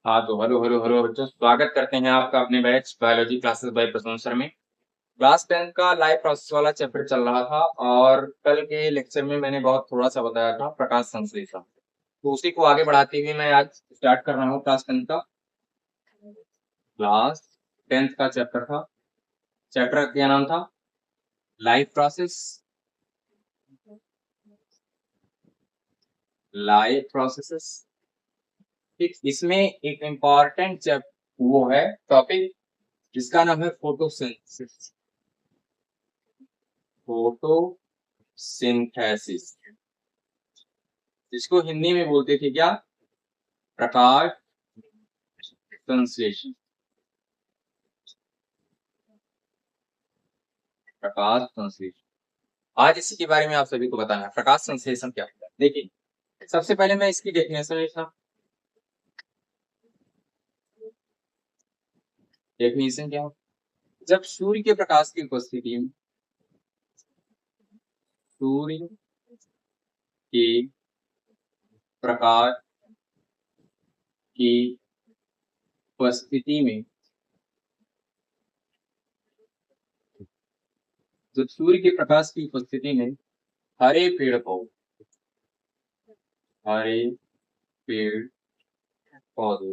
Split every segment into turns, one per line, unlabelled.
हाँ, तो hello hello hello बच्चों, स्वागत करते हैं आपका अपने batch biology classes by Prasoon sir में। क्लास 10 का लाइव प्रोसेस वाला चैप्टर चल रहा था और कल के लेक्चर में मैंने बहुत थोड़ा सा बताया था प्रकाश संश्लेषण। तो उसी को आगे बढ़ाते हुए मैं आज स्टार्ट कर रहा हूँ क्लास 10 का। क्लास 10 का चैप्टर था। चैप्टर का क्या नाम था? Live process. Live processes. ठीक, इसमें एक इम्पॉर्टेंट वो है टॉपिक जिसका नाम है फोटोसिंथेसिस। फोटोसिंथेसिस, जिसको हिंदी में बोलते थे क्या? प्रकाश संश्लेषण। प्रकाश संश्लेषण, आज इसी के बारे में आप सभी को बताना है। प्रकाश संश्लेषण क्या होता है? देखिए, सबसे पहले मैं इसकी डेफिनेशन लिखता। डेफिनेशन क्या है? जब सूर्य के प्रकाश की उपस्थिति में, सूर्य के प्रकाश की उपस्थिति में, जब सूर्य के प्रकाश की उपस्थिति में हरे पेड़ पौधे, हरे पेड़ पौधे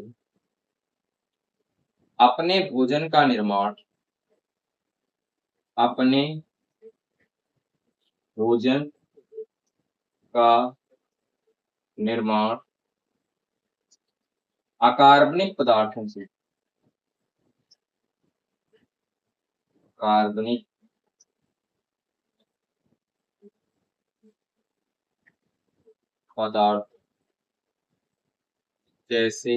अपने भोजन का निर्माण, अपने भोजन का निर्माण अकार्बनिक पदार्थों से, कार्बनिक पदार्थ जैसे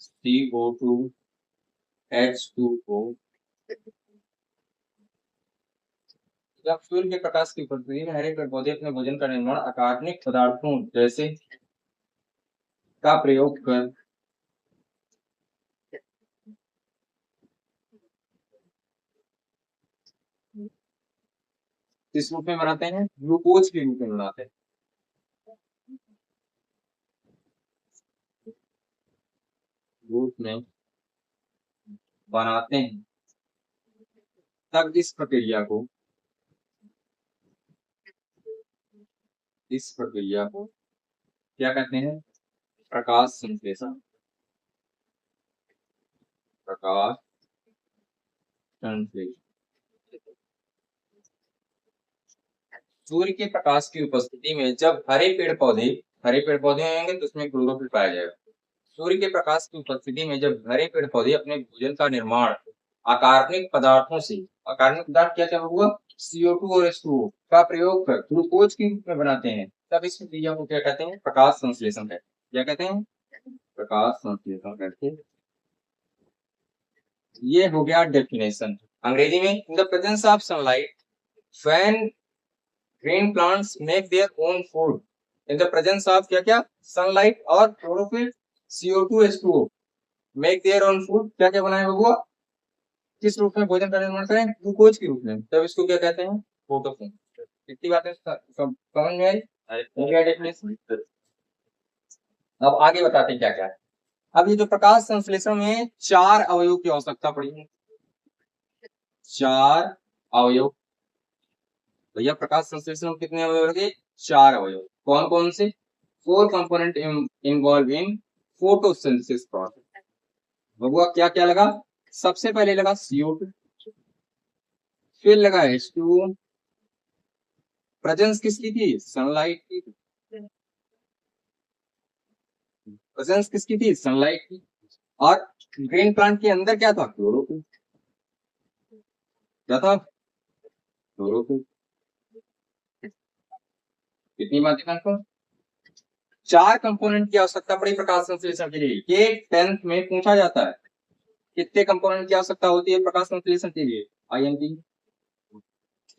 CO2, H2O। जब सूर्य के प्रकाश की उपस्थिति में हरे पेड़ पौधे अपने भोजन का निर्माण अकार्बनिक पदार्थों जैसे का प्रयोग कर किस रूप में बनाते हैं? ग्लूकोज के रूप में बनाते हैं। रूप में बनाते हैं, तब इस प्रक्रिया को, इस प्रक्रिया को क्या कहते हैं? प्रकाश संश्लेषण। प्रकाश संश्लेषण। सूर्य के प्रकाश की उपस्थिति में जब हरे पेड़ पौधे होंगे तो उसमें क्लोरोफिल पाया जाएगा। सूर्य के प्रकाश की उपस्थिति में जब हरे पेड़ पौधे अपने भोजन का निर्माण अकार्बनिक पदार्थों से, अकार्बनिक पदार्थ क्या क्या हुआ? CO2 और H2O का प्रयोग कर ग्लूकोज के रूप में बनाते हैं, तब इस प्रक्रिया को क्या कहते हैं? प्रकाश संश्लेषण है। क्या कहते हैं? प्रकाश संश्लेषण कहते हैं। ये हो गया डेफिनेशन। अंग्रेजी में, in the presence of sunlight when green plants make their own food. In the presence of क्या क्या? सनलाइट और chlorophyll, CO2 H2O, make their own food. क्या क्या बनाए बबुआ? किस रूप में भोजन का निर्माण करें? ग्लूकोज के रूप में। तब इसको क्या कहते हैं? फोटोसिंथेसिस। इतनी बातें सब समझ में आई? हो गया डेफिनेशन। अब आगे बताते हैं क्या क्या है। अब ये जो प्रकाश संश्लेषण में 4 अवयव की आवश्यकता पड़ी है। 4 अवयव। भैया प्रकाश संश्लेषण में कितने अवयव लगे? 4 अवयव। कौन कौन से? 4 component involve in photosynthesis process. बबुआ क्या क्या लगा? सबसे पहले लगा CO2, फिर लगा H2O। प्रेजेंस किसकी थी? सनलाइट की। प्रेजेंस किसकी थी? सनलाइट की। और ग्रीन प्लांट के अंदर क्या था? क्लोरोफिल। क्या था? क्लोरोफिल। कितनी बातें कंफर्म? 4 कंपोनेंट की आवश्यकता पड़ी प्रकाश संश्लेषण के लिए। ये 10th में पूछा जाता है, कितने कंपोनेंट की आवश्यकता होती है प्रकाश संश्लेषण के लिए? IMP।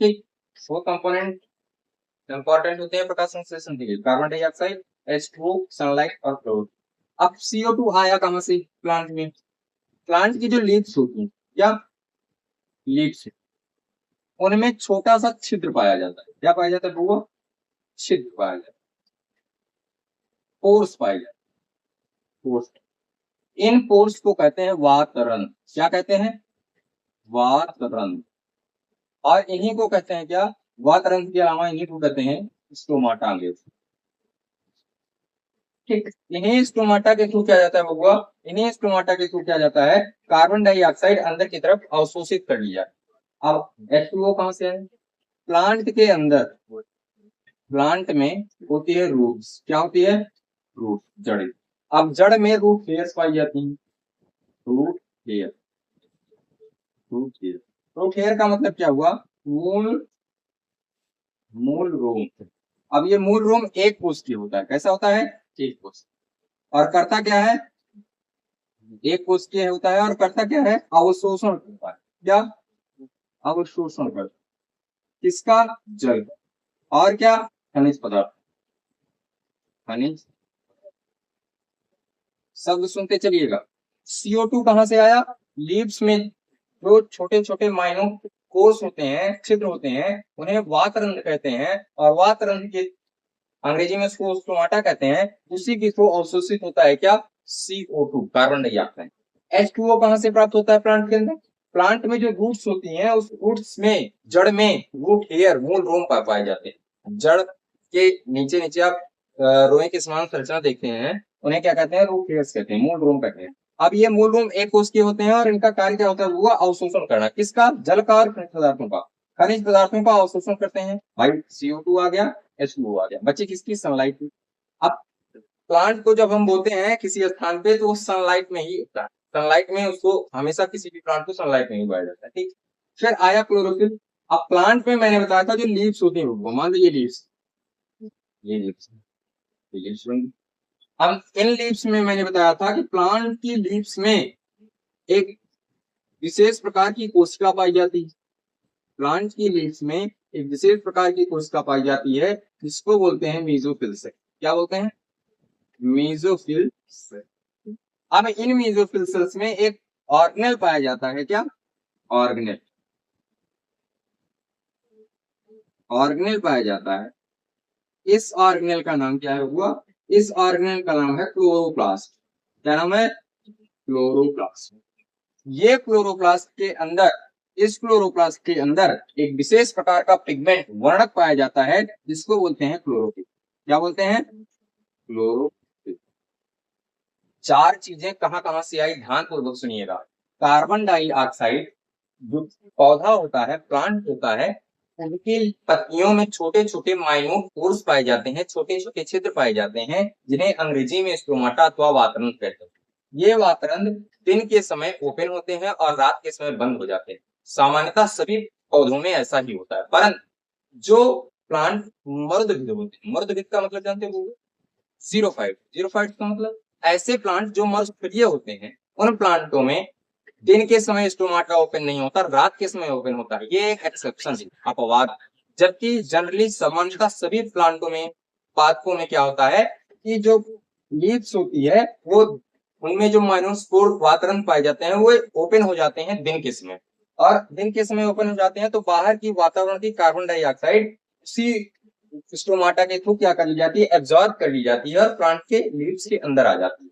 ठीक, वो कंपोनेंट इंपॉर्टेंट होते हैं प्रकाश संश्लेषण के लिए। कार्बन डाइऑक्साइड, H2O, सनलाइट और क्लोरोफिल। अब CO2 आया कहां से? प्लांट में। प्लांट की जो लीव्स होती है, क्या लीव्स, उनमें छोटा सा छिद्र पाया जाता है। क्या पाया जाता है वो? छिद्र पाया जाता है। पोर्स पाए जाते हैं, पोर्स। इन पोर्स को कहते हैं वातरन। क्या कहते हैं? वातरन। और इन्हीं को कहते हैं क्या? वातरन के अलावा इन्हीं को कहते हैं स्टोमाटा। ठीक, इन्हीं स्टोमाटा के थ्रू क्या जाता है बबुआ? इन्हीं स्टोमाटा के थ्रू क्या जाता है? कार्बन डाइऑक्साइड अंदर की तरफ अवशोषित कर लिया। अब H2O कहां से है? प्लांट के अंदर, प्लांट में होती है रूट्स। क्या होती है? रूट, जड़। अब जड़ में रूट हेयर्स पाई जाती हैं। Root hair, root hair. Root hair का मतलब क्या हुआ? मूल, मूल रोम। अब ये मूल रोम एक कोशिकीय होता है। कैसा होता है? एक कोशिकीय। और करता क्या है? एक कोशिकीय होता है और करता क्या है? अवशोषण करता है। क्या? अवशोषण करता है। किसका? जल। और क्या? खनिज पदार्थ। खनिज शब्द सुनते चलिएगा। CO2 कहां से आया? लीव्स में जो छोटे छोटे माइनों कोर्स होते हैं, छिद्र होते हैं, उन्हें वातरंध्र कहते हैं। और वातरंध्र के अंग्रेजी में उसको स्टोमाटा कहते हैं। उसी के थ्रू अवशोषित होता है क्या? CO2, carbon dioxide. H2O कहां से प्राप्त होता है प्लांट के अंदर? प्लांट में जो रूट्स होती हैं, उस रूट्स में, जड़ में रूट हेयर, मूल रोम पाए जाते हैं। जड़ के नीचे नीचे आप रोए के समान संरचना देखते हैं, उन्हें क्या कहते हैं? रूट हेयर्स कहते हैं, मूल रोम कहते हैं। अब ये मूल रोम एक कोश के होते हैं और इनका कार्य क्या होता है? वो अवशोषण करना। किसका? जल का और खनिज पदार्थों का। खनिज पदार्थों का अवशोषण करते हैं। भाई CO2 आ गया, H2O आ गया, बच्चे किसकी? सनलाइट की। अब प्लांट को जब हम बोलते हैं किसी स्थान पे, तो वो सनलाइट में ही होता है। सनलाइट में उसको हमेशा, किसी भी प्लांट को सनलाइट में ही उगाया जाता है। ठीक। फिर आया क्लोरोफिल। अब प्लांट में मैंने बताया था जो लीव्स होती है, वो मान लीजिए लीव्स, ये लीव्स, ये लीव्स बन। अब इन लीव्स में मैंने बताया था कि प्लांट की लीव्स में एक विशेष प्रकार की कोशिका पाई जाती है। प्लांट की लीव्स में एक विशेष प्रकार की कोशिका पाई जाती है, जिसको बोलते हैं मीजोफिल से। क्या बोलते हैं? मीजोफिल। अब इन मीजोफिल सेल्स में एक ऑर्गेनेल पाया जाता है। क्या? ऑर्गेनेल, ऑर्गेनेल पाया जाता है। इस ऑर्गेनेल का नाम क्या है हुआ? इस ऑर्गेनेल का नाम है क्लोरोप्लास्ट। क्या नाम है? क्लोरोप्लास्ट। ये क्लोरोप्लास्ट के अंदर, इस क्लोरोप्लास्ट के अंदर एक विशेष प्रकार का पिगमेंट, वर्णक पाया जाता है, जिसको बोलते हैं क्लोरोफिल। क्या बोलते हैं? क्लोरोफिल। चार चीजें कहां कहां से आई, ध्यान पूर्वक सुनिएगा। कार्बन डाइऑक्साइड, जो पौधा होता है, प्लांट होता है, उनकी पत्तियों में छोटे छोटे माइन्यूट पोर्स पाए जाते हैं, छोटे छोटे छिद्र पाए जाते हैं, जिन्हें अंग्रेजी में स्टोमाटा अथवा वातरंध्र कहते हैं। ये वातरंध्र दिन के समय ओपन होते हैं और रात के समय बंद हो जाते हैं। सामान्यतः सभी पौधों में ऐसा ही होता है, परंतु जो प्लांट मर्दभिद होते हैं, मर्दभिद का मतलब जानते हो? जीरोफाइट। जीरोफाइट का मतलब ऐसे प्लांट जो मर्दप्रिय होते हैं, उन प्लांटों में दिन के समय स्टोमाटा ओपन नहीं होता, रात के समय ओपन होता है। ये एक एक्सेप्शन है, अपवाद। जबकि जनरली, सामान्यतः सभी प्लांटों में, पादपों में क्या होता है कि जो लीव्स होती है, वो उनमें जो माइनोस्पोर वातावरण पाए जाते हैं, वो ओपन हो जाते हैं दिन के समय। और दिन के समय ओपन हो जाते हैं तो बाहर की वातावरण की कार्बन डाइऑक्साइड उसी स्टोमाटा के थ्रू क्या कर ली जाती है? एब्जॉर्ब कर ली जाती है और प्लांट के लीव्स के अंदर आ जाती है।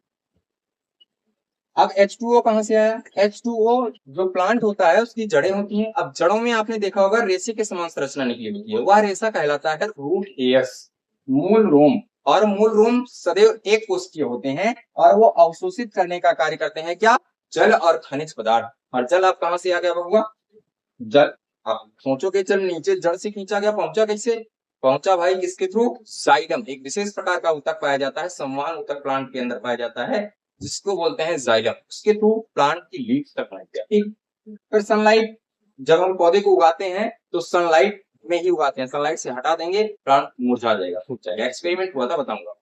अब H2O कहां से आया? H2O जो प्लांट होता है, उसकी जड़ें होती हैं। अब जड़ों में आपने देखा होगा रेशे के समान संरचना निकली होती है, वह रेशा कहलाता है रूट हेयर्स, मूल रोम। और मूल रोम सदैव एक कोशिकीय होते हैं और वो अवशोषित करने का कार्य करते हैं। क्या? जल और खनिज पदार्थ। और जल आप कहां से आ गया बबुआ? जल, आप सोचोगे जल नीचे जड़ से खींचा गया, पहुंचा कैसे? पहुंचा भाई किसके थ्रू? जाइलम। एक विशेष प्रकार का ऊतक पाया जाता है, संवहन ऊतक प्लांट के अंदर पाया जाता है, जिसको बोलते हैं जाइलम। उसके थ्रू प्लांट की लीव्स तक पहुंच जाती है। फिर सनलाइट, जब हम पौधे को उगाते हैं तो सनलाइट में ही उगाते हैं। सनलाइट से हटा देंगे, प्लांट मुरझा जाएगा, सूख जाएगा। एक्सपेरिमेंट हुआ था, बताऊंगा।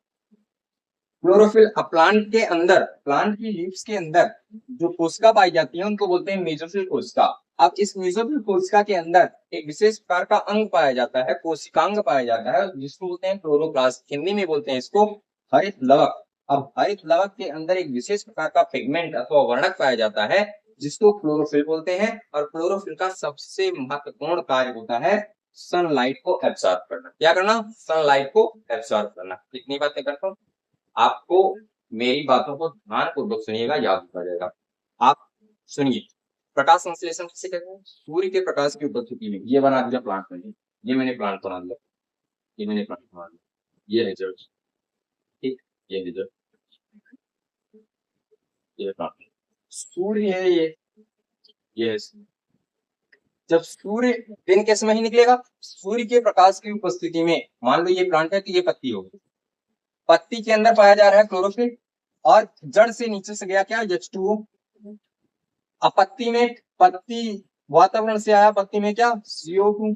क्लोरोफिल। अब प्लांट के अंदर, प्लांट की लीव्स के अंदर जो कोशिका पाई जाती है, उनको बोलते हैं मेसोफिल कोशिका। अब इस मेसोफिल कोशिका के अंदर एक विशेष प्रकार का अंग पाया जाता है, कोशिकांग पाया जाता है, जिसको बोलते हैं क्लोरोप्लास्ट। हिंदी में बोलते हैं इसको हरित लवक। अब हरित लवक के अंदर एक विशेष प्रकार का पिगमेंट अथवा वर्णक पाया जाता है, जिसको क्लोरोफिल बोलते हैं। और क्लोरोफिल का सबसे महत्वपूर्ण कार्य होता है सनलाइट को एब्सॉर्ब करना। क्या करना? सनलाइट को एब्सॉर्ब करना। कितनी बातें करता हूँ। आपको मेरी बातों को ध्यानपूर्वक सुनिएगा, याद कर जाएगा। आप सुनिए, प्रकाश संश्लेषण किसे कहते हैं? सूर्य के प्रकाश की उपस्थिति में। ये बना दिया प्लांट में, ये मैंने प्लांट बना दिया, ये मैंने प्लांट बना दिया, ये रिजल्ट, ठीक, ये रिजल्ट, ये प्लांट, सूर्य है ये जब सूर्य दिन के समय ही निकलेगा, सूर्य के प्रकाश की उपस्थिति में, मान लो ये प्लांट है तो ये पत्ती होगी, पत्ती के अंदर पाया जा रहा है क्लोरोफिल, और जड़ से नीचे से गया क्या, H2O। अब पत्ती में, पत्ती वातावरण से आया, पत्ती में क्या, CO2।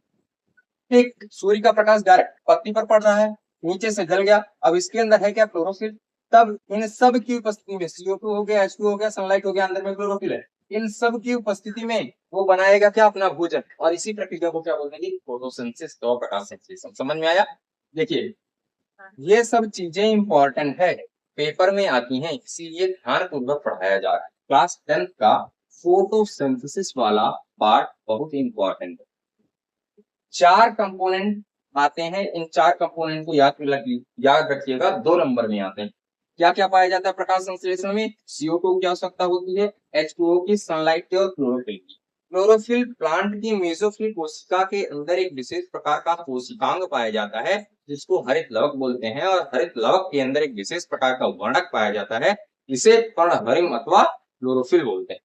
ठीक, सूर्य का प्रकाश डायरेक्ट पत्ती पर पड़ रहा है, नीचे से जल गया, अब इसके अंदर है क्या, क्लोरोफिल। तब इन सब की उपस्थिति में CO2 हो गया, H2 हो गया, सनलाइट हो गया, अंदर में क्लोरोफिल है, इन सब की उपस्थिति में वो बनाएगा क्या, अपना भोजन, और इसी प्रक्रिया को क्या बोलते हैं, फोटोसिंथेसिस, तो प्रकाश संश्लेषण। समझ में आया? देखिए, ये सब चीजें इंपॉर्टेंट है, पेपर में आती हैं, इसीलिए ध्यानपूर्वक पढ़ाया जा रहा है। क्लास 10 का फोटोसिंथेसिस वाला पार्ट बहुत इंपॉर्टेंट है। 4 कंपोनेंट आते हैं, इन 4 कंपोनेंट को याद रखिएगा, 2 नंबर में आते हैं। क्या क्या पाया जाता है प्रकाश संश्लेषण में? CO2 की आवश्यकता होती है, H2O की, सनलाइट की, और क्लोरोफिल की। क्लोरोफिल प्लांट की मेसोफिल कोशिका के अंदर एक विशेष प्रकार का कोशिकांग पाया जाता है, जिसको हरित लवक बोलते हैं, और हरित लवक के अंदर एक विशेष प्रकार का वर्णक पाया जाता है, जिसे पर्णहरिम अथवा क्लोरोफिल बोलते हैं।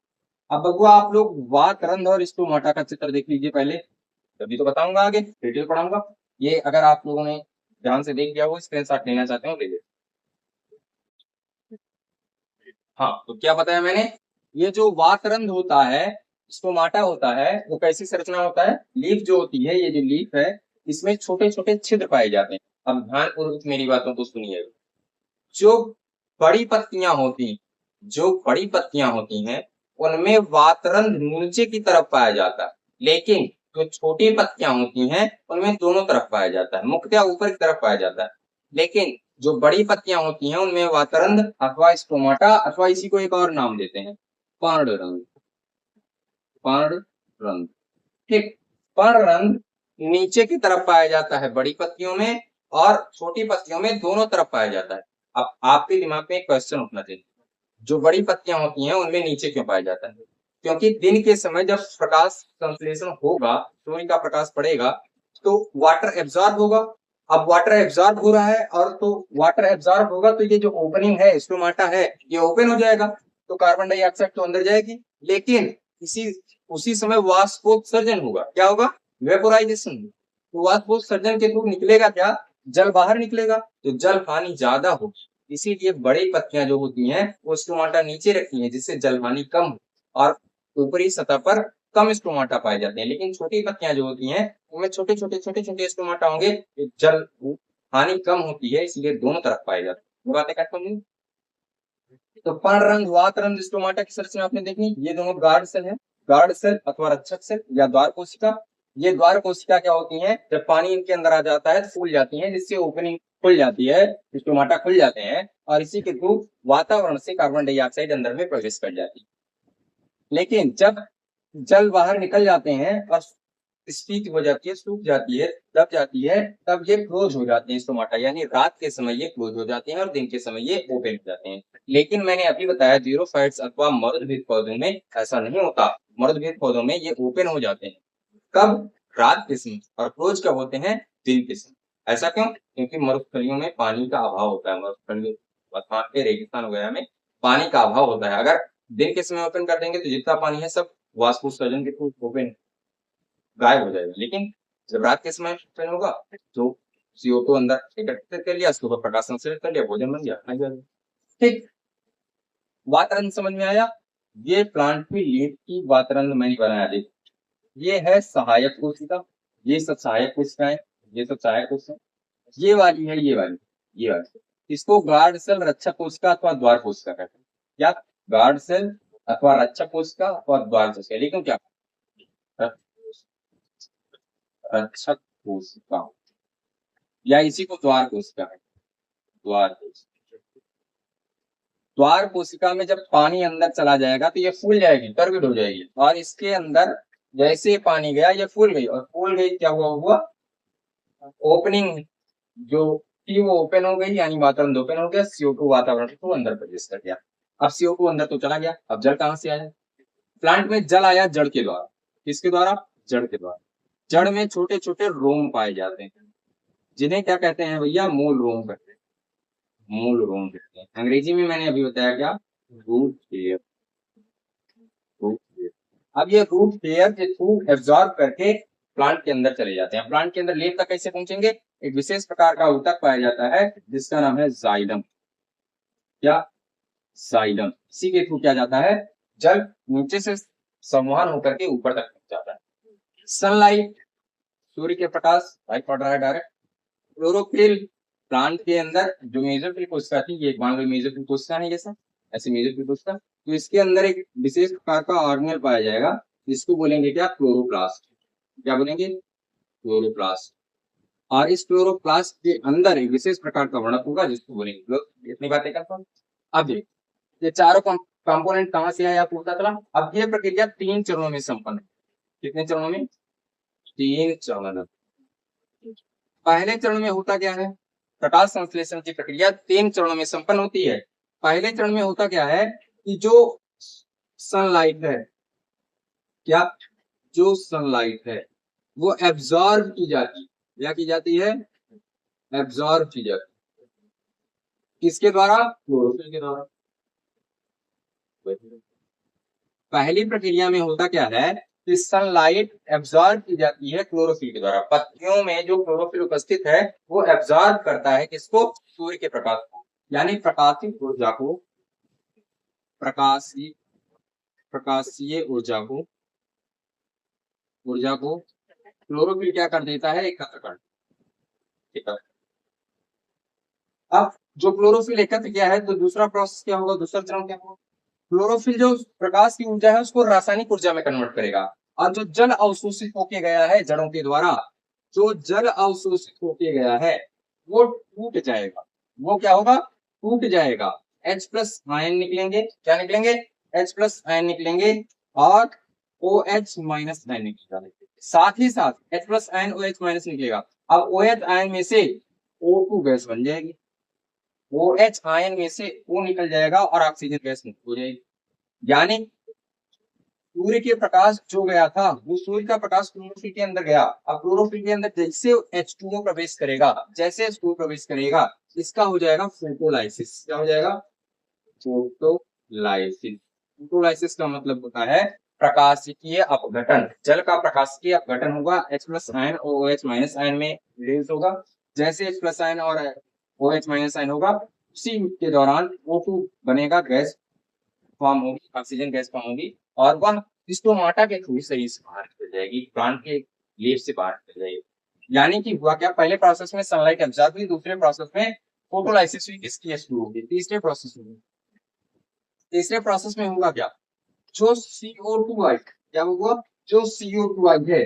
अब बगुआ आप लोग वातरंध्र और स्टोमाटा का चित्र देख लीजिए पहले, तभी तो बताऊंगा, आगे डिटेल पढ़ाऊंगा। ये अगर आप लोगों ने ध्यान से देख लिया हो, स्क्रीनशॉट लेना चाहते हो ले लीजिए। हाँ, तो क्या बताया मैंने, ये जो वातरंध्र होता है, स्टोमाटा होता है, वो कैसी संरचना होता है, लीफ जो होती है, ये जो लीफ है, इसमें छोटे छोटे छिद्र पाए जाते हैं। अब ध्यानपूर्वक मेरी बातों को सुनिए। जो बड़ी पत्तियां होती, जो बड़ी पत्तियां होती हैं, उनमें वातरंध्र नीचे की तरफ पाया जाता है, लेकिन जो छोटी पत्तियां होती हैं, उनमें दोनों तरफ पाया जाता है, मुख्यतः ऊपर की तरफ पाया जाता है। लेकिन जो बड़ी पत्तियां होती हैं, उनमें वातरंध्र अथवा स्टोमाटा, अथवा इसी को एक और नाम देते हैं, पर्णरंध्र। पर्णरंध्र, ठीक, पर्णरंध्र नीचे की तरफ पाया जाता है बड़ी पत्तियों में, और छोटी पत्तियों में दोनों तरफ पाया जाता है। अब आपके दिमाग में एक क्वेश्चन उठना चाहिए, जो बड़ी पत्तियां होती हैं उनमें नीचे क्यों पाया जाता है? क्योंकि दिन के समय जब प्रकाश संश्लेषण होगा, सूर्य का प्रकाश पड़ेगा, तो वाटर एब्जॉर्ब होगा। अब वाटर एब्जॉर्ब हो रहा है, और तो वाटर एब्जॉर्ब होगा तो ये जो ओपनिंग है, स्टोमाटा है, ये ओपन हो जाएगा, तो कार्बन डाइऑक्साइड तो अंदर जाएगी, लेकिन उसी समय वाष्पोत्सर्जन होगा। क्या होगा? वेपोराइजेशन। तो वाष्पोत्सर्जन के थ्रू निकलेगा क्या? जल बाहर निकलेगा, तो जल हानि ज्यादा होगी, इसीलिए बड़ी पत्तियां जो होती हैं वो स्टोमाटा नीचे रखती हैं, जिससे जल हानि कम हो, और ऊपरी सतह पर कम स्टोमाटा पाए जाते हैं। लेकिन छोटी पत्तियां जो होती हैं, उनमें छोटे छोटे स्टोमाटा होंगे, जल हानि कम होती है, इसलिए दोनों तरफ पाए जाते हैं। बातें करता हूँ। तो पर्णरंध्र, वातरंध्र, स्टोमाटा की संरचना आपने देखी, ये दोनों गार्ड सेल है, गार्ड सेल अथवा रक्षक सेल या द्वार कोशिका। ये द्वार कोशिका क्या होती हैं, जब पानी इनके अंदर आ जाता है तो फूल जाती हैं, जिससे ओपनिंग खुल जाती है, स्टोमाटा खुल जाते हैं, और इसी के थ्रू वातावरण से कार्बन डाइऑक्साइड अंदर में प्रवेश कर जाती है। लेकिन जब जल बाहर निकल जाते हैं और स्पीक हो जाती है, सूख जाती है, दब जाती है, तब ये क्लोज हो जाते हैं स्टोमाटा, यानी रात के समय ये क्लोज हो जाते हैं और दिन के समय ये ओपन हो जाते हैं। लेकिन मैंने अभी बताया जीरोफाइट्स अथवा मरुदभेद पौधों में ऐसा नहीं होता, मरुदभेद पौधों में ये ओपन हो जाते हैं। कब? रात के समय, और क्लोज कब होते हैं? दिन के समय। ऐसा क्यों? क्योंकि मरुस्थलियों में पानी का अभाव होता है, मरुस्थलियों रेगिस्तान वगैरह में पानी का अभाव होता है। अगर दिन के समय ओपन कर देंगे तो जितना पानी है सब वाष्पोत्सर्जन के थ्रू ओपन गायब हो जाएगा। लेकिन जब रात के समय ओपन होगा तो CO2 अंदर एकत्रित कर लिया, उसके ऊपर प्रकाश संश्लेषण कर लिया, भोजन बन गया। ठीक, वातरंध्र समझ में आया? ये प्लांट की लीफ की वातरंध्र मैंने बनाया। देख, ये है सहायक कोशिका, ये सब सहायक कोशिकाएं, ये सब सहायक कोशिका, ये वाली है, ये वाली, इसको गार्ड सेल, रक्षक कोशिका अथवा द्वार कोशिका कहते हैं। क्या? गार्ड सेल अथवा रक्षक कोशिका अथवा द्वार कोशिका। लेकिन क्या? रक्षक कोशिका, या इसी को द्वार कोशिका है। द्वार कोशिका, द्वार कोशिका में जब पानी अंदर चला जाएगा तो ये फूल जाएगी, टर्बिड हो जाएगी, और इसके अंदर जैसे पानी गया ये फूल गई, और फूल गई क्या हुआ? ओपनिंग जो कि वो ओपन हो गई यानी वातावरण ओपन हो गया, CO2 वातावरण को अंदर प्रवेश कर गया। अब CO2 अंदर तो चला गया, अब जल कहाँ से आया? प्लांट में जल आया जड़ के द्वारा। किसके द्वारा? जड़ के द्वारा। जड़ में छोटे छोटे रोम पाए जाते हैं, जिन्हें क्या कहते हैं भैया? मूल रोम कहते हैं। मूल रोम कहते हैं। अंग्रेजी में मैंने अभी बताया क्या? Root hair. Root hair. अब ये रूट हेयर के थ्रू एब्जॉर्ब करके प्लांट के अंदर चले जाते हैं। प्लांट के अंदर लेट तक कैसे पहुंचेंगे? एक विशेष प्रकार का ऊतक पाया जाता है जिसका नाम है जाइलम। क्या? जाइलम। इसी के थ्रू क्या जाता है? जल नीचे से संवहन होकर के ऊपर तक पहुंच जाता है। सनलाइट, सूर्य के प्रकाश लाइट पड़ रहा है डायरेक्ट। क्लोरोफिल, प्लांट के अंदर जो मेजोफिल कोशिका थी, ये मान लो मेजोफिल कोशिका है जैसा, ऐसे मेजोफिल कोशिका, तो इसके अंदर एक विशेष प्रकार का ऑर्गेनेल पाया जाएगा जिसको बोलेंगे क्या? क्लोरोप्लास्ट। क्या बोलेंगे? क्लोरोप्लास्ट। और इस क्लोरोप्लास्ट के अंदर एक विशेष प्रकार का वर्णक होगा जिसको बोलेंगे। इतनी बातें करता हूँ। अब ये चारों कंपोनेंट कहाँ से आए आपको पता चला। अब ये प्रक्रिया 3 चरणों में संपन्न है। कितने चरणों में? 3 चरणों में। पहले चरण में होता क्या है? प्रकाश संश्लेषण की प्रक्रिया 3 चरणों में संपन्न होती है। पहले चरण में होता क्या है कि जो सनलाइट है, क्या? जो सनलाइट है वो एब्जॉर्ब की जाती है। क्या की जाती है? एब्जॉर्ब की जाती है। किसके द्वारा? क्लोरोफिल के द्वारा। पहली प्रक्रिया में होता क्या है कि सनलाइट एब्जॉर्ब की जाती है क्लोरोफिल के द्वारा। पत्तियों में जो क्लोरोफिल उपस्थित है वो एब्जॉर्ब करता है किसको? सूर्य के प्रकाश को। यानी प्रकाशित ऊर्जा को, प्रकाशीय प्रकाशीय ऊर्जा को क्लोरोफिल क्या कर देता है? एकत्र कर। ठीक है। अब जो क्लोरोफिल एकत्र किया है तो दूसरा प्रोसेस क्या होगा? दूसरा चरण क्या होगा? क्लोरोफिल जो प्रकाश की ऊर्जा है उसको रासायनिक ऊर्जा में कन्वर्ट करेगा। और जो जल अवशोषित होके गया है जड़ों के द्वारा, जो जल अवशोषित होके गया है वो टूट जाएगा। वो क्या होगा? टूट जाएगा। H+ आयन निकलेंगे। क्या निकलेंगे? H+ आयन निकलेंगे और OH- आयन निकलेगा। साथ ही साथ H+ आयन OH- निकलेगा। अब OH आयन में से O2 गैस बन जाएगी। OH आयन में से O निकल जाएगा और ऑक्सीजन गैस मुक्त हो जाएगी। यानी सूर्य के प्रकाश जो गया था वो सूर्य का प्रकाश क्लोरोफिल के अंदर गया। अब क्लोरोफिल के अंदर जैसे H2O प्रवेश करेगा, जैसे H2O प्रवेश करेगा, इसका हो जाएगा फोटोलाइसिस। क्या हो जाएगा? फोटोलाइसिस। फोटोलाइसिस का मतलब होता है प्रकाशिकीय अपघटन। जल का प्रकाशिकीय अपघटन होगा। H+ आयन और OH- आयन में रिलीज होगा। जैसे H+ आयन और OH- आयन होगा, उसी के दौरान O2 बनेगा, गैस फॉर्म होगी, ऑक्सीजन गैस फॉर्म होगी और वह स्टोमाटा के थ्रू शरीर से बाहर निकल जाएगी, प्लांट के लीफ से बाहर निकल जाएगी। यानी कि हुआ क्या? पहले प्रोसेस में सनलाइट एब्जॉर्ब हुई, दूसरे प्रोसेस में फोटोलाइसिस हुई, किसकी? H2O की। तीसरे प्रोसेस में होगा क्या? जो CO2 आई, क्या होगा? जो CO2 आई है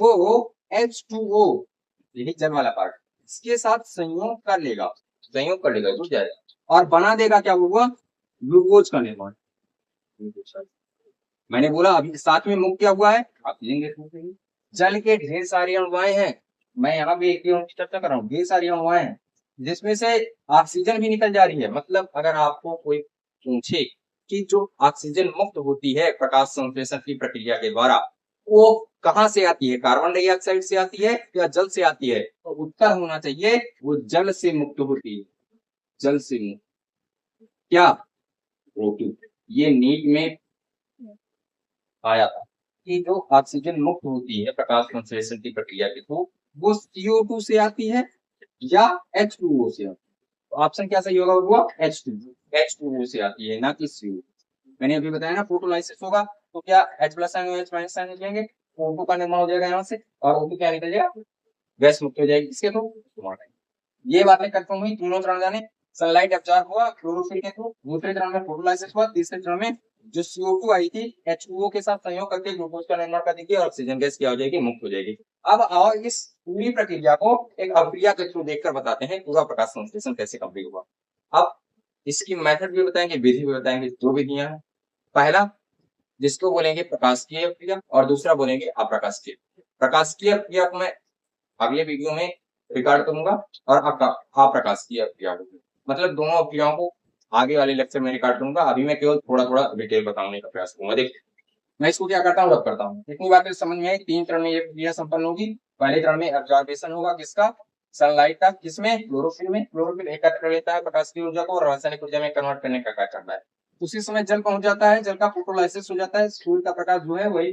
वो H2O, यही जल वाला पार्ट, इसके साथ संयोग कर लेगा। संयोग कर लेगा, जुड़ जाएगा और बना देगा। क्या होगा? ग्लूकोज का निर्माण। मैंने बोला अभी साथ में मुक्त क्या हुआ है? ऑक्सीजन गैस मुक्त हुई। जल के ढेर सारी अणुएं हैं। मैं यहाँ भी एक की चर्चा कर रहा हूँ। ढेर सारी अणुएं हैं जिसमें से ऑक्सीजन भी निकल जा रही है। मतलब अगर आपको कोई पूछे कि जो ऑक्सीजन मुक्त होती है प्रकाश संश्लेषण की प्रक्रिया के द्वारा, वो कहाँ से आती है? कार्बन डाइऑक्साइड से आती है या जल से आती है? तो उत्तर होना चाहिए वो जल से मुक्त होती है। जल से मुक्त। क्या? O2। ये नीट में आया था कि जो ऑक्सीजन मुक्त होती है प्रकाश संश्लेषण की प्रक्रिया के थ्रू, वो CO2 से आती है या H2O से आती है। तो ऑप्शन क्या सही होगा? वो H2O से आती है, ना कि CO2। मैंने अभी बताया ना फोटोलाइसिस होगा तो क्या H+ आयन OH- आयन निकलेंगे, O2 का निर्माण हो जाएगा यहाँ से और O2 क्या निकल जाएगा? गैस मुक्त हो जाएगी। इसके थ्रू ये बातें कंफर्म हुई। तीनों चरण जाने, सनलाइट एब्जॉर्ब हुआ क्लोरोफिल के थ्रू, दूसरे चरण में फोटोलाइसिस हुआ, तीसरे चरण में जो CO2 आई थी H2O के साथ संयोग करके ग्लूकोज का निर्माण कर देगी और ऑक्सीजन गैस क्या हो जाएगी? मुक्त हो जाएगी। अब आओ इस पूरी प्रक्रिया को एक अभिक्रिया के थ्रू देखकर बताते हैं पूरा प्रकाश संश्लेषण कैसे कंप्लीट हुआ। अब इसकी मेथड भी बताएंगे, विधि भी बताएंगे। दो विधियां हैं। पहला जिसको बोलेंगे प्रकाशिकीय अभिक्रिया और दूसरा बोलेंगे अप्रकाशिकीय। प्रकाशिकीय अभिक्रिया को मैं अगले वीडियो में रिकॉर्ड करूंगा और अप्रकाशिकीय अभिक्रिया होगी। मतलब दोनों अभिक्रियाओं को आगे वाले लेक्चर में रिकॉर्ड करूंगा। अभी मैं केवल थोड़ा थोड़ा डिटेल बताने का प्रयास करूंगा। देखिए मैं इसको क्या करता हूँ, रब करता हूँ। इतनी बातें समझ में आई। 3 चरण में ये प्रक्रिया संपन्न होगी। पहले चरण में ऑब्जर्वेशन होगा किसका, सनलाइट का। किसमें, क्लोरोफिल में। क्लोरोफिल एकत्र कर लेता है प्रकाश की ऊर्जा को और रासायनिक ऊर्जा में कन्वर्ट करने का कार्य करता है। उसी समय जल पहुंच जाता है, जल का फोटोलाइसिस हो जाता है। सूर्य का प्रकाश जो है वही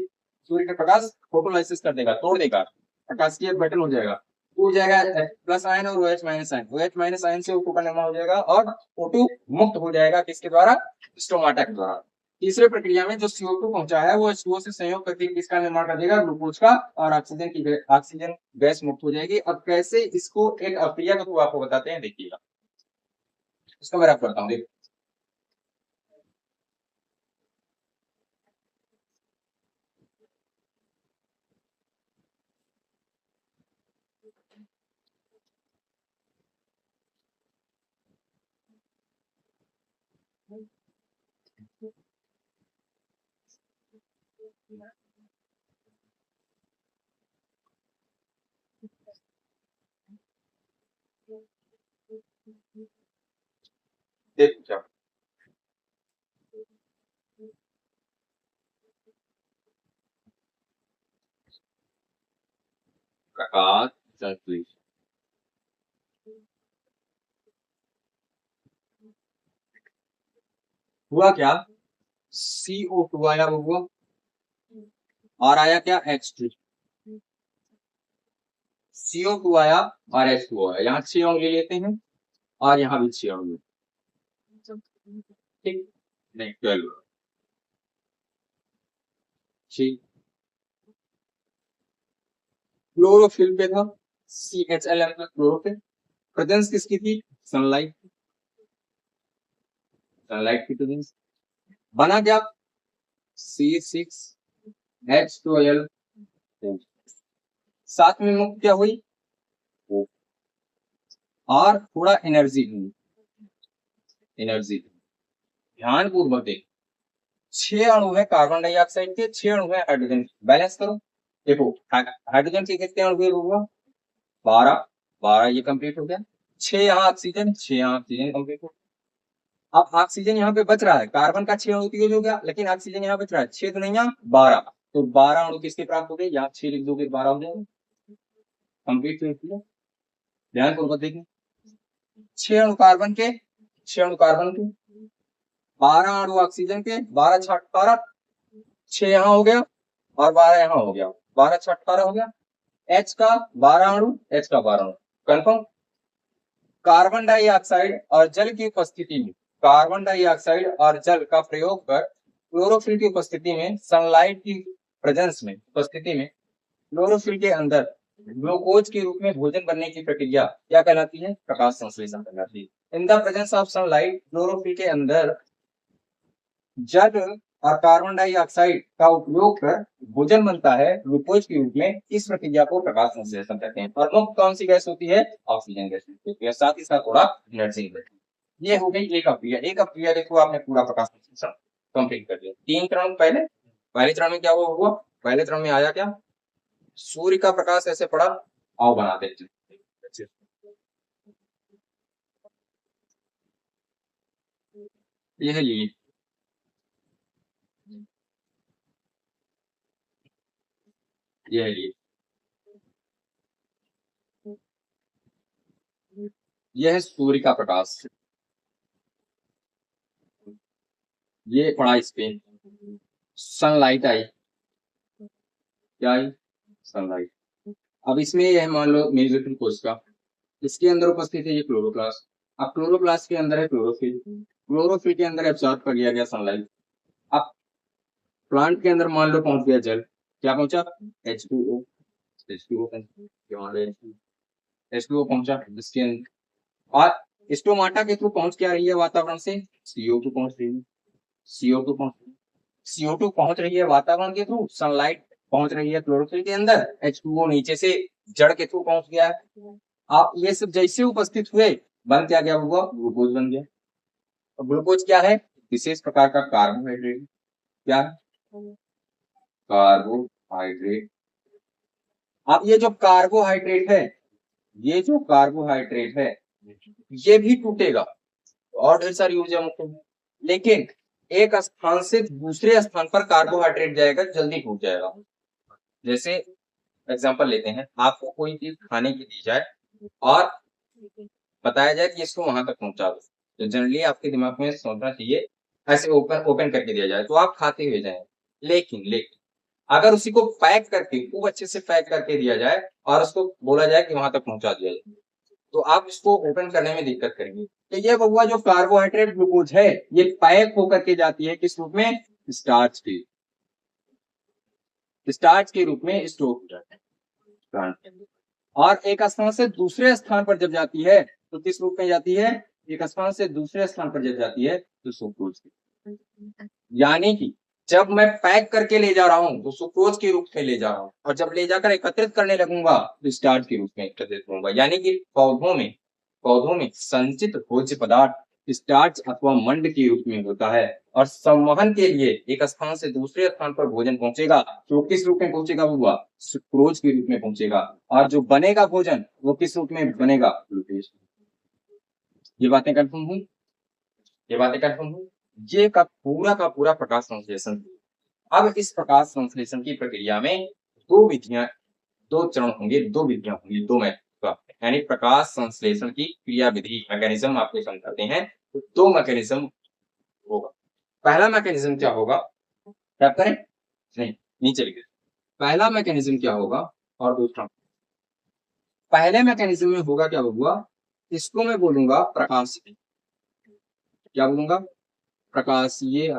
सूर्य का प्रकाश फोटोलाइसिस कर देगा, तोड़ देगा, प्रकाश की घटन हो जाएगा। टूट जाएगा प्लस आयन और OH minus ion. OH minus ion से O2 का निर्माण हो जाएगा और O2 मुक्त हो जाएगा किसके द्वारा, स्टोमाटा के द्वारा। तीसरे प्रक्रिया में जो CO2 पहुंचा है वो H2O से संयोग करके किसका निर्माण कर देगा, ग्लूकोज का, और ऑक्सीजन गैस मुक्त हो जाएगी। अब कैसे इसको एक अभिक्रिया के थ्रू आपको बताते हैं, देखिएगा। इसको मैं रख करता हूँ। देखिए देखिए प्रकाश संश्लेषण हुआ क्या, CO2 आया हुआ और आया क्या, H2। CO2 आया और H2O आया। यहाँ 6 अणु ले लेते हैं और यहाँ भी 6 अणु, ठीक, नहीं 12, ठीक। क्लोरोफिल पे था CHLM प्लस क्लोरोफिल। प्रेजेंस किसकी थी, सनलाइट। सनलाइट की प्रेजेंस। बना क्या, C6H12। साथ में मुक्त क्या हुई, O। और थोड़ा एनर्जी हुई, एनर्जी। ध्यान पूर्वक देख, 6 अणु है कार्बन डाइऑक्साइड के, 6 अणु है हाइड्रोजन। बैलेंस करो। देखो हाइड्रोजन के कितने अणु हुआ, 12। 12 ये कंप्लीट हो गया। 6 यहाँ ऑक्सीजन, 6 यहाँ ऑक्सीजन कंप्लीट हो गया। अब ऑक्सीजन यहाँ पे बच रहा है, कार्बन का 6 अणु हो गया, लेकिन ऑक्सीजन यहाँ बच रहा है 6 तो नहीं, यहाँ 12। तो 12 अणु किसके प्राप्त हो गए, यहाँ 6 लिख दोगे 12 हो जाएंगे, कंप्लीट हो। ध्यान पूर्वक देखिए, 6 अणु कार्बन के, 6 अणु कार्बन के, 12 अणु ऑक्सीजन के, 12 6 18, 6 यहाँ हो गया और 12 यहाँ हो गया, 12 6 18 हो गया। H का 12 अणु, H का 12 अणु, कंफर्म। कार्बन डाइऑक्साइड और जल की उपस्थिति में, कार्बन डाइऑक्साइड और जल का प्रयोग कर क्लोरोफिल की उपस्थिति में, सनलाइट की प्रेजेंस में, उपस्थिति में क्लोरोफिल के अंदर ग्लूकोज के रूप में भोजन बनने की प्रक्रिया क्या कहलाती है, प्रकाश संश्लेषण कहलाती है। In the presence of sunlight chlorophyll के अंदर जल और कार्बन डाइऑक्साइड का उपयोग कर भोजन बनता है ग्लूकोज के रूप में। इस प्रक्रिया को प्रकाश संश्लेषण कहते हैं। और मुख्य कौन सी गैस होती है, ऑक्सीजन गैस होती है। साथ ही साथ थोड़ा एनर्जी। ये हो गई एक अभिक्रिया। एक अभिक्रिया देखो आपने पूरा प्रकाश संश्लेषण कंप्लीट कर दिया। 3 चरण पहले, पहले चरण में क्या हुआ, पहले चरण में आया क्या, सूर्य का प्रकाश ऐसे पड़ा, आओ बनाते हैं। ये है ये है ये है सूर्य का प्रकाश। ये पड़ा इस पे, सनलाइट आई, क्या आई, सनलाइट। अब इसमें यह मान लो मेसोफिल कोशिका, इसके अंदर उपस्थित है ये क्लोरोप्लास्ट। अब क्लोरोप्लास्ट के अंदर है क्लोरोफिल, क्लोरोफिल के अंदर एब्सॉर्ब कर लिया गया सनलाइट। अब प्लांट के अंदर मान लो पहुंच गया जल, क्या पहुंचा, H2O। H2O H2O पहुंचा इसके अंदर, और स्टोमाटा के थ्रू पहुंच क्या रही है वातावरण से, CO2 पहुंच रही है। CO2 पहुंच CO2 पहुंच रही है वातावरण के थ्रू, सनलाइट पहुंच रही है क्लोरोफिल के अंदर, H2O नीचे से जड़ के थ्रू पहुंच गया है। आप ये सब जैसे उपस्थित हुए, बन क्या गया, हुआ ग्लूकोज बन गया। और ग्लूकोज क्या है, विशेष प्रकार का कार्बोहाइड्रेट। क्या है, कार्बोहाइड्रेट। अब ये जो कार्बोहाइड्रेट है, ये जो कार्बोहाइड्रेट है ये भी टूटेगा और ढेर सारी ऊर्जा मुक्त होगी, लेकिन एक स्थान से दूसरे स्थान पर कार्बोहाइड्रेट जाएगा, जल्दी टूट जाएगा। जैसे एग्जांपल लेते हैं, आपको कोई चीज खाने की दी जाए और बताया जाए कि इसको वहां तक पहुंचा दो, तो जनरली आपके दिमाग में सोचना चाहिए ऐसे ओपन ओपन करके दिया जाए तो आप खाते हुए जाएं। लेकिन अगर उसी को पैक करके खूब अच्छे से पैक करके दिया जाए और उसको बोला जाए कि वहां तक पहुंचा दिया जाए, तो आप इसको ओपन करने में दिक्कत करेंगे। तो ये बबुआ जो कार्बोहाइड्रेट ग्लूकोज है ये पैक होकर के जाती है किस रूप में? स्टार्च के रूप में स्टोर हो जाता है। और एक स्थान से दूसरे स्थान पर जब जाती है तो किस रूप में जाती है? एक स्थान से दूसरे स्थान पर जब जाती है तो सुक्रोज की, यानी कि जब मैं पैक करके ले जा रहा हूं तो सुक्रोज के रूप में ले जा रहा हूं, और जब ले जाकर एकत्रित करने लगूंगा तो स्टार्च के रूप में एकत्रित होऊंगा। यानी कि पौधों में संचित भोज्य पदार्थ स्टार्च अथवा मंड के रूप में होता है, और संवहन के लिए एक स्थान से दूसरे स्थान पर भोजन पहुंचेगा तो किस रूप में पहुंचेगा हुआ? सुक्रोज के रूप में पहुंचेगा। और जो बनेगा भोजन वो किस रूप में बनेगा? ग्लूकोज। ये बातें कंफर्म हुई? ये का पूरा प्रकाश संश्लेषण। अब इस प्रकाश संश्लेषण की प्रक्रिया में दो विधियां, दो चरण होंगे, दो विधियां होंगी, दो मैथड, यानी प्रकाश संश्लेषण की क्रिया विधि मैकेनिज्म आपको समझाते हैं। तो दो मैकेनिज्म होगा। पहला मैकेनिज्म क्या होगा? टैप करें? नहीं, नीचे लिखिए। पहला मैकेनिज्म क्या होगा और दूसरा। पहले मैकेनिज्म में होगा क्या हुआ? इसको मैं बोलूंगा प्रकाशीय। क्या बोलूंगा? प्रकाशीय।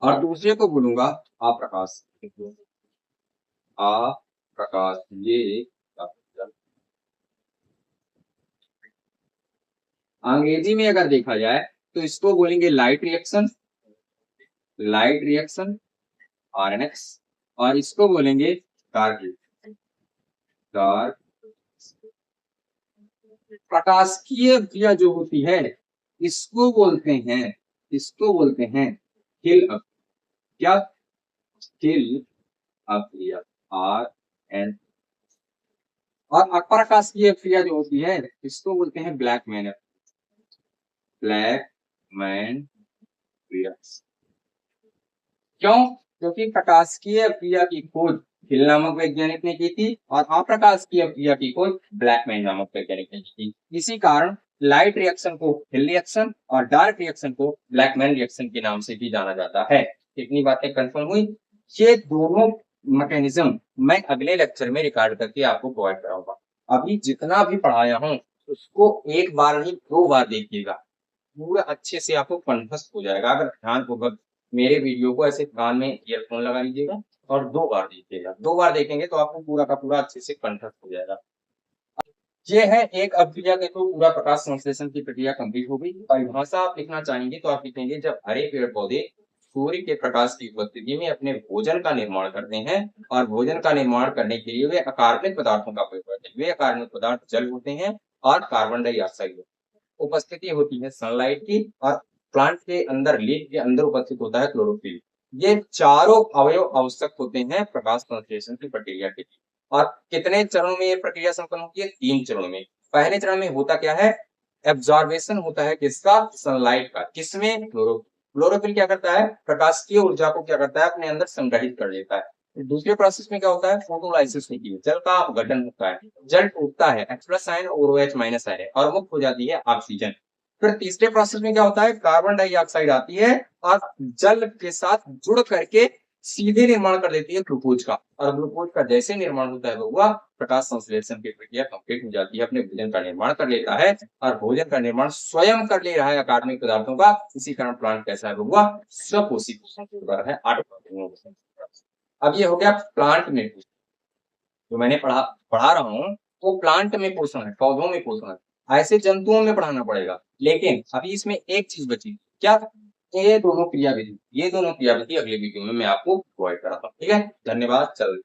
और दूसरे को बोलूंगा अप्रकाश। अप्रकाशीय। अंग्रेजी में अगर देखा जाए तो इसको बोलेंगे लाइट रिएक्शन RNX, और इसको बोलेंगे डार्क। प्रकाशिय क्रिया जो होती है इसको बोलते हैं हिल अप। क्या? हिल अप क्रिया RN। और अप्रकाशीय क्रिया जो होती है इसको बोलते हैं ब्लैक मैन क्रिया। क्यों? क्योंकि प्रकाशिय क्रिया की खोज हिल नामक वैज्ञानिक ने की थी और अप्रकाशिय क्रिया की खोज ब्लैकमैन नामक वैज्ञानिक ने की थी। इसी कारण लाइट रिएक्शन को हिल रिएक्शन और डार्क रिएक्शन को ब्लैकमैन रिएक्शन के नाम से भी जाना जाता है। इतनी बातें कंफर्म हुई। ये दोनों मैकेनिज्म मैं अगले लेक्चर में रिकॉर्ड करके आपको प्रोवाइड कराऊंगा। अभी जितना भी पढ़ाया हूं उसको एक बार नहीं 2 बार देखिएगा, पूरा अच्छे से आपको कंठस्थ हो जाएगा। अगर ध्यानपूर्वक मेरे वीडियो को ऐसे कान में ईयरफोन लगा लीजिएगा और 2 बार देखिएगा। 2 बार देखेंगे तो आपको पूरा का पूरा अच्छे से कंठस्थ हो जाएगा। ये है एक अभिक्रिया के तो पूरा प्रकाश संश्लेषण की प्रक्रिया कंप्लीट हो गई। परिभाषा आप लिखना चाहेंगे तो आप लिखेंगे जब हरे पेड़ पौधे सूर्य के प्रकाश की उपस्थिति में अपने भोजन का निर्माण करते हैं और भोजन का निर्माण करने के लिए वे अकार्बनिक पदार्थों का प्रयोग करते हैं। वे अकार्बनिक पदार्थ जल होते हैं और कार्बन डाइऑक्साइड। उपस्थिति होती है सनलाइट की, और प्लांट के अंदर लीफ के अंदर उपस्थित होता है क्लोरोफिल। ये चारों अवयव आवश्यक होते हैं प्रकाश संश्लेषण की प्रक्रिया के लिए। और कितने चरणों में ये प्रक्रिया संपन्न होती है? 3 चरणों में। पहले चरण में होता क्या है? एब्जॉर्बेशन होता है किसका? सनलाइट का। किसमें? क्लोरोफिल क्या करता है? प्रकाश की ऊर्जा को क्या करता है? अपने अंदर संग्रहित कर लेता है। दूसरे प्रोसेस में क्या होता है? फोटोलाइसिस होती है, जल का अपघटन होता है, जल टूटता है, H+ आयन और OH- आयन, और मुक्त हो जाती है ऑक्सीजन। फिर तीसरे प्रोसेस में क्या होता है? कार्बन डाइऑक्साइड आती है और जल के साथ जुड़ करके सीधे निर्माण कर देती है ग्लूकोज का, और ग्लूकोज का जैसे निर्माण होता है वह प्रकाश संश्लेषण की प्रक्रिया कंप्लीट हो जाती है, अपने भोजन का निर्माण कर लेता है, और भोजन का निर्माण स्वयं कर ले रहा है अकार्बनिक पदार्थों का। इसी कारण प्लांट कैसा है? वह स्वपोषी है। अब ये हो गया प्लांट में जो मैंने पढ़ा रहा हूँ वो प्लांट में पोषण है, पौधों में पोषण है। ऐसे जंतुओं में पढ़ाना पड़ेगा, लेकिन अभी इसमें एक चीज बची। क्या? ये दोनों क्रियाविधि अगले वीडियो में मैं आपको प्रोवाइड कराता हूँ। ठीक है, धन्यवाद। चल